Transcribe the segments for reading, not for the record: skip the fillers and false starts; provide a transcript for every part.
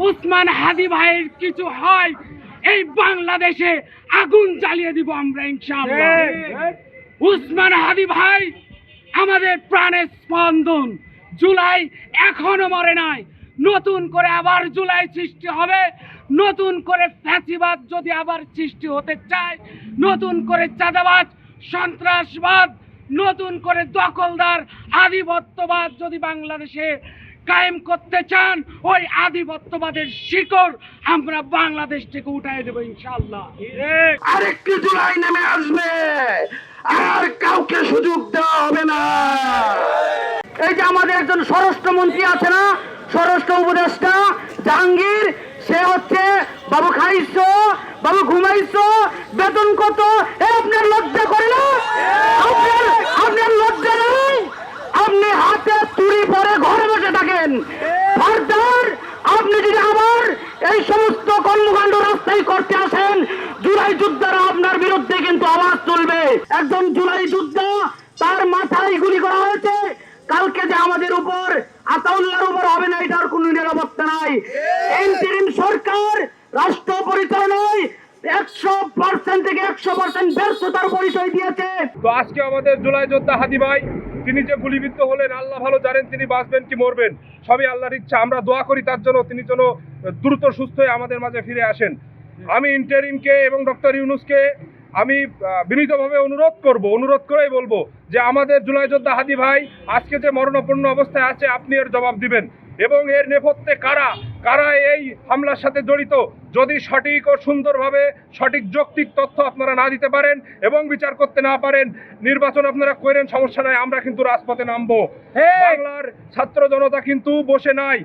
উসমান হাদি ভাইয়ের কিছু হয় এই বাংলাদেশে আগুন জ্বালিয়ে দিব আমরা ইনশাআল্লাহ। উসমান হাদি ভাই আমাদের প্রাণের স্পন্দন। জুলাই এখনো মরে নাই, নতুন করে আবার জুলাই সৃষ্টি হবে। নতুন করে ফ্যাসিবাদ যদি আবার সৃষ্টি হতে চায়, নতুন করে চাঁদাবাজ সন্ত্রাসবাদ, নতুন করে দখলদার আধিপত্যবাদ যদি বাংলাদেশে কায়েম করতে চান, ওই আধিপত্যবাদের শিকড় আমরা বাংলাদেশ থেকে উঠাই দেবো ইনশাআল্লাহ। আরেকটি জুলাই নেমে আসবে, আর কাউকে সুযোগ দেওয়া হবে না। এই যে আমাদের একজন স্বরাষ্ট্রমন্ত্রী আছে না, স্বরাষ্ট্র উপদেষ্টা জাহাঙ্গীর, সে হচ্ছে বাবু খাইছো, বাবু ঘুমাইছো, বেতন কত? আপনার লজ্জা করে না? আপনার লজ্জা নেই? আপনি হাতে তুড়ি পরে ঘরে বসে থাকেন। ফার্দার আপনি যদি আবার এই সমস্ত কর্মকাণ্ড রাস্তায় করতে আসেন, জুলাই যোদ্ধারা আপনার বিরুদ্ধে কিন্তু আওয়াজ তুলবে। একজন জুলাই যোদ্ধা, তার মাথায় গুলি করা হয়েছে। কালকে যে আমাদের উপর আতাউল্লাহর উপর হবে না, এটার কোনো নিরাপত্তা নাই। ইন্টারিম সরকার রাষ্ট্র পরিচালনায় 100% থেকে 100% ব্যর্থতার পরিচয় দিয়েছে। তো আজকে আমাদের জুলাই যোদ্ধা হাদি ভাই, তিনি যে গুলিবিদ্ধ হলেন, আল্লাহ ভালো জানেন তিনি বাঁচবেন কি মরবেন, সবই আল্লাহর ইচ্ছা। আমরা দোয়া করি তার জন্য, তিনি যেন দ্রুত সুস্থ হয়ে আমাদের মাঝে ফিরে আসেন। আমি ইন্টারিমকে এবং ডক্টর ইউনূসকে আমি বিনীতভাবে অনুরোধ করেই বলবো যে আমাদের জুলাই যোদ্ধা হাদি ভাই আজকে যে মরণাপন্ন অবস্থায় আছে, আপনি এর জবাব দিবেন। এবং এর নেপথ্যে কারা এই হামলার সাথে জড়িত, যদি সঠিক ও সুন্দরভাবে সঠিক যৌক্তিক তথ্য আপনারা না দিতে পারেন এবং বিচার করতে না পারেন, নির্বাচন আপনারা করেন, সমস্যা নাই, আমরা কিন্তু রাজপথে নামবো। বাংলার ছাত্র জনতা কিন্তু বসে নাই,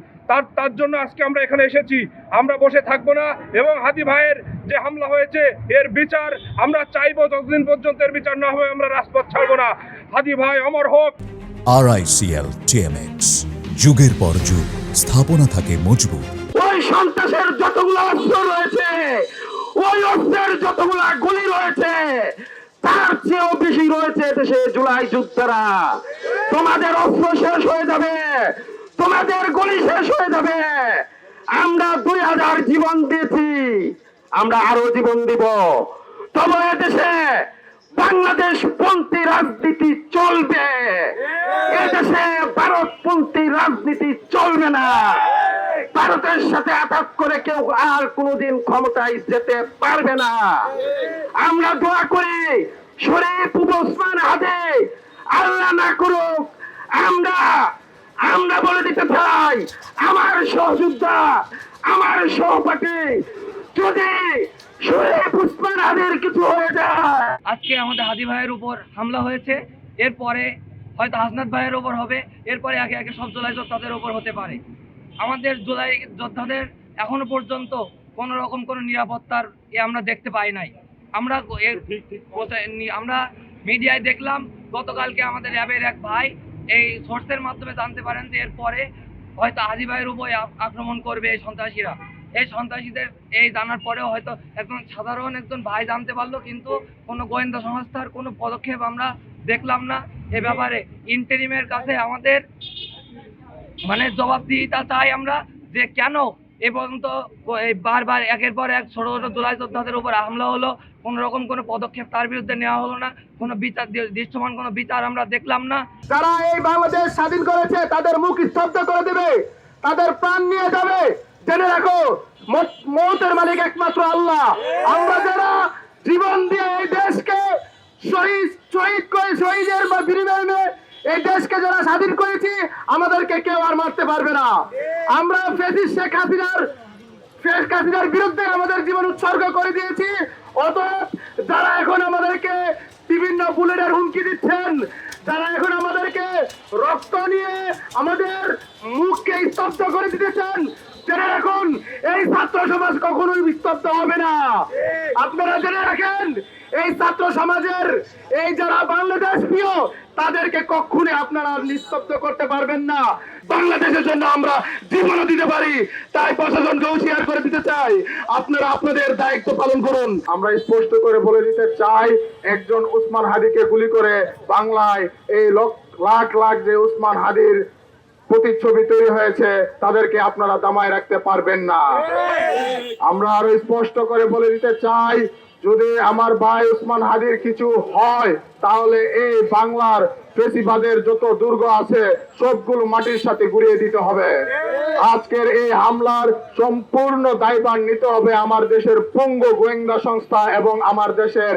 তার জন্য আজকে আমরা এখানে এসেছি। আমরা বসে থাকবো না এবং হাদি ভাইয়ের যে হামলা হয়েছে এর বিচার আমরা চাইবো। যতদিন পর্যন্ত এর বিচার না হবে আমরা রাজপথ ছাড়বো না। হাদি ভাই অমর হোক। RICL TMX, যুগের পর যুগ স্থাপনা থাকে মজবুত। ওই সন্ত্রাসের যতগুলো অস্ত্র রয়েছে, ওই অস্ত্রের যতগুলো গুলি রয়েছে, তার চেয়েও বেশি রয়েছে দেশে জুলাই যোদ্ধারা। তোমাদের অস্ত্র শেষ হয়ে যাবে, তোমাদের গুলি শেষ হয়ে যাবে। আমরা 2000 জীবন দিয়েছি, আমরা আরো জীবন দিব। তবে এদেশে বাংলাদেশপন্থী রাজনীতি চলবে, এদেশে ভারতপন্থী রাজনীতি চলবে না। ভারতের সাথে আঘাত করে কেউ আর কোনোদিন ক্ষমতায় যেতে পারবে না। আমরা দোয়া করি শরীফ ওসমান হাদি আল্লাহ না করুক, আমরা বলে দিতে চাই, আমার সহযোদ্ধা, আমার সহপাঠী যদি শরীফ ওসমান হাদির কিছু হয়ে যায়। আজকে আমাদের হাদি ভাইয়ের উপর হামলা হয়েছে, এরপরে হয়তো হাসনাত ভাইয়ের উপর হবে, এরপরে একে একে সব জুলাই যোদ্ধাদের উপর হতে পারে। আমাদের জুলাই যোদ্ধাদের এখনো পর্যন্ত কোনো রকম কোনো নিরাপত্তার আমরা দেখতে পাই নাই। আমরা মিডিয়ায় দেখলাম গতকালকে আমাদের র্যাবের এক ভাই এই সোর্সের মাধ্যমে জানতে পারেন যে এরপরে হয়তো হাদি ভাইয়ের উপর আক্রমণ করবে এই সন্ত্রাসীরা। এই সন্ত্রাসীদের এই জানার পরেও হয়তো সাধারণ একজন ভাই জানতে পারলো, কিন্তু কোনো গোয়েন্দা সংস্থার কোনো পদক্ষেপ আমরা দেখলাম না। এ ব্যাপারে ইন্টারিমের কাছে আমাদের জবাবদিহিতা চাই আমরা, যে কেন এ পর্যন্ত বারবার একের পর এক ছোট ছোট জুলাই যোদ্ধাদের উপর হামলা হলো, কোনো রকম কোনো পদক্ষেপ তার বিরুদ্ধে নেওয়া হলো না, কোনো বিচার, দৃশ্যমান কোনো বিচার আমরা দেখলাম না। যারা এই বাংলাদেশ স্বাধীন করেছে তাদের মুখ স্তব্ধ করে দেবে, তাদের প্রাণ নিয়ে যাবে। জেনে রাখো, মৌতের মালিক একমাত্র আল্লাহ। আমরা যারা জীবন দিয়ে এই দেশকে শহীদের বিনিময়ে এই দেশকে যারা স্বাধীন করেছি, আমাদেরকে কেউ আর মারতে পারবে না। আমরা শেখ হাসিনার বিরুদ্ধে আমাদের জীবন উৎসর্গ করে দিয়েছি। অতএব যারা এখন আমাদেরকে বিভিন্ন বুলেটের হুমকি দিচ্ছেন, যারা এখন আমাদেরকে রক্ত নিয়ে আমাদের মুখকে স্তব্ধ করে দিতেছেন, জেনে রাখুন এই ছাত্র সমাজ কখনোই স্তব্ধ হবে না। আপনারা জেনে রাখেন এই ছাত্র সমাজের এই যারা বাংলাদেশ প্রিয় তাদেরকে কখনো আপনারা নিস্তব্ধ করতে পারবেন না। বাংলাদেশের জন্য আমরা জীবনও দিতে পারি, তাই প্রশাসনকে হুঁশিয়ার করে দিতে চাই, আপনারা আপনাদের দায়িত্ব পালন করুন। আমরা স্পষ্ট করে বলে দিতে চাই, একজন উসমান হাদিকে গুলি করে বাংলায় এই লাখ লাখ যে উসমান হাদির প্রতিচ্ছবি তৈরি হয়েছে তাদেরকে আপনারা দামায় রাখতে পারবেন না। আমরা আরো স্পষ্ট করে বলে দিতে চাই, যদি আমার ভাই উসমান হাদির কিছু হয় তাহলে এই বাংলার ফেসিবাদের যত দুর্গ আছে সবগুলো মাটির সাথে গুড়িয়ে দিতে হবে। আজকের এই হামলার সম্পূর্ণ দায়ভার নিতে হবে আমার দেশের পঙ্গু গোয়েন্দা সংস্থা এবং আমার দেশের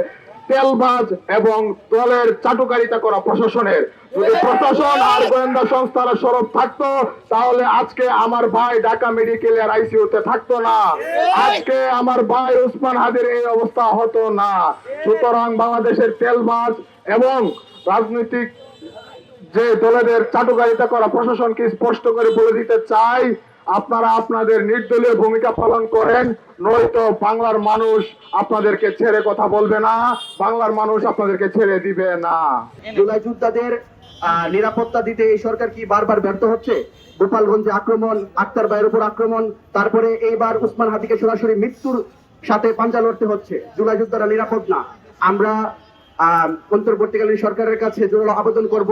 তেলবাজ এবং দলের চাটুকারিতা করা প্রশাসনের। যদি প্রশাসন আর গোয়েন্দা সংস্থারা সরব থাকতো তাহলে আজকে আমার ভাই ঢাকা মেডিকেলের আইসিইউতে থাকতো না, আজকে আমার ভাই উসমান হাদির এই অবস্থা হতো না। সুতরাং বাংলাদেশের তেলবাজ এবং রাজনৈতিক যে দলের চাটুকারিতা করা প্রশাসনকে স্পষ্ট করে বলে দিতে চাই, আপনারা আপনাদের নির্দলীয় ভূমিকা পালন করেন, নয়তো বাংলার মানুষ আপনাদেরকে ছেড়ে কথা বলবে না, বাংলার মানুষ আপনাদেরকে ছেড়ে দিবে না। জুলাই যোদ্ধাদের নিরাপত্তা দিতে এই সরকার কি বারবার ব্যর্থ হচ্ছে? গোপালগঞ্জে আক্রমণ, আক্তার ভাইয়ের উপর আক্রমণ, তারপরে এইবার উসমান হাদিকে সরাসরি মৃত্যুর সাথে পাঞ্জা লড়তে হচ্ছে। জুলাই যোদ্ধারা নিরাপদ না। আমরা অন্তর্বর্তীকালীন সরকারের কাছে জোরালো আবেদন করব,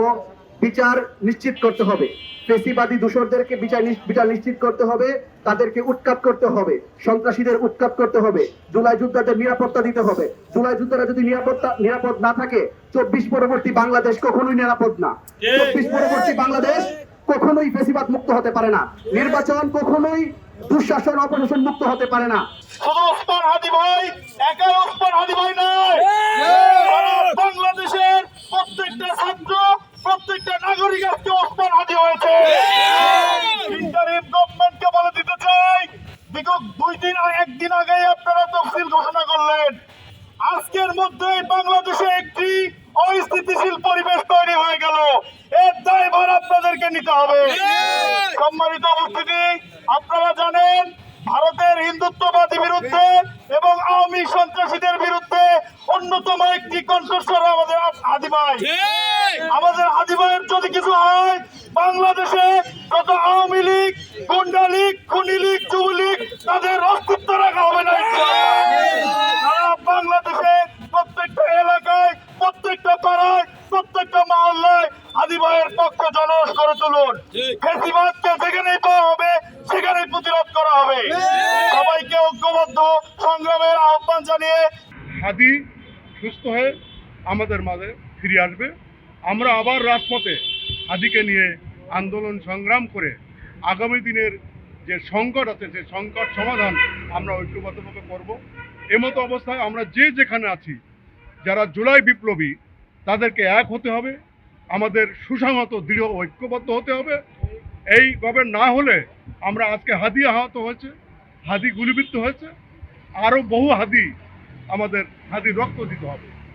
বিচার নিশ্চিত করতে হবে, ফেসিবাদী দূষরদেরকে বিচার নিশ্চিত করতে হবে, তাদেরকে উৎখাত করতে হবে, সন্ত্রাসীদের উৎখাত করতে হবে, জুলাই যোদ্ধাদের নিরাপত্তা দিতে হবে। জুলাই যোদ্ধারা যদি নিরাপদ না থাকে 24 পরবর্তী বাংলাদেশ কখনোই নিরাপদ না। 24 পরবর্তী বাংলাদেশ কখনোই ফেসিবাদ মুক্ত হতে পারে না, নির্বাচন কখনোই দুঃশাসন অপশাসন মুক্ত হতে পারে না। শুধু ওসমান হাদি ভাই, একা ওসমান হাদি ভাই নয়, সারা বাংলাদেশের প্রত্যেকটা ছাত্র, প্রত্যেকটা নাগরিক আজকে ওসমান হাদি হয়েছে। ইন্টারিম গভর্নমেন্টকে বলে দিতে চাই, বিগত 2 দিন 1 দিন আগে আপনারা তফসিল ঘোষণা করলেন, আজকের মধ্যে বাংলাদেশে একটি অস্থিতিশীল পরিবেশ তৈরি হয়ে গেল, এর দায়ভার আপনাদেরকে নিতে হবে। সম্মানিত উপস্থিতি, আপনারা জানেন ভারতের হিন্দুত্ববাদী বিরুদ্ধে এবং আওয়ামী সন্ত্রাসীদের বিরুদ্ধে অন্যতম একটি কণ্ঠস্বর আমাদের হাদি ভাই। আমাদের হাদি ভাইয়ের যদি কিছু হয়, বাংলাদেশে যত আওয়ামী লীগ, গুন্ডা লীগ, খুনি লীগ, যুবলীগ, তাদের অস্তিত্ব রাখা হবে না। সারা বাংলাদেশে প্রত্যেকটা এলাকায়, প্রত্যেকটা পাড়ায়, প্রত্যেকটা মহল্লায় হাদি ভাইয়ের পক্ষ জনস করে তুলুন। ফেসিবাদকে যেখানেই পাওয়া হবে সেখানেই প্রতিরোধ করা হবে। সবাইকে ঐক্যবদ্ধ সংগ্রামের আহ্বান জানিয়ে হাদি সুস্থ হয়ে আমাদের মাঝে ফিরে আসবে। আমরা আবার রাজপথে হাদিকে নিয়ে আন্দোলন সংগ্রাম করে আগামী দিনের যে সংকট আছে সেই সংকট সমাধান আমরা ঐক্যবদ্ধভাবে করব। এমতো অবস্থায় আমরা যে যেখানে আছি, যারা জুলাই বিপ্লবী তাদেরকে এক হতে হবে, আমাদের সুসংহত দৃঢ় ঐক্যবদ্ধ হতে হবে। এইভাবে না হলে আমরা আজকে হাদি আহত হয়েছে, হাদি গুলিবিদ্ধ হয়েছে, আরও বহু হাদি আমাদের হাদি রক্ত দিতে হবে।